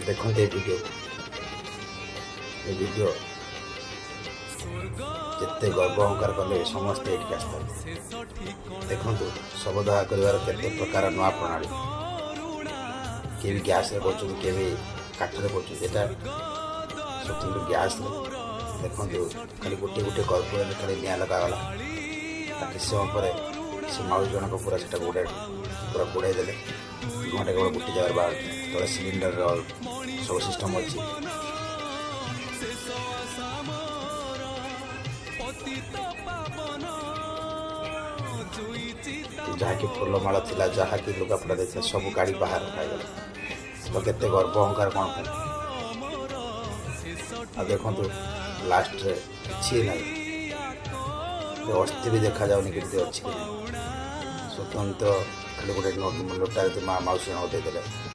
देखते वीडियो जिते गर्व अहंकार कले समस्ते ये आसता देखु शव दाह कर प्रकार नुआ प्रणाली किए भी गैस कर किए भी काठर कर गैस देखु खाली गोटे गोटे कर्पूर खाली निआ लगागला किस समय पर से माउस जनक पूरा से गोटे पूरा गोड़े देले घंटे केवल गोटे जगह बाहर तले सिलिंडर सब सिस्टम अच्छी जहाँ कि फूलमाल थिला जहाँ कि लुगापड़ा देखा सब गाड़ी बाहर रखागला तो केते गर्व अहंकार कौन देखु लास्ट कि ना अस्थि भी देखा जाऊनी कि अच्छी स्वतंत्र खाली गोटे लोटा माउसी देदेले।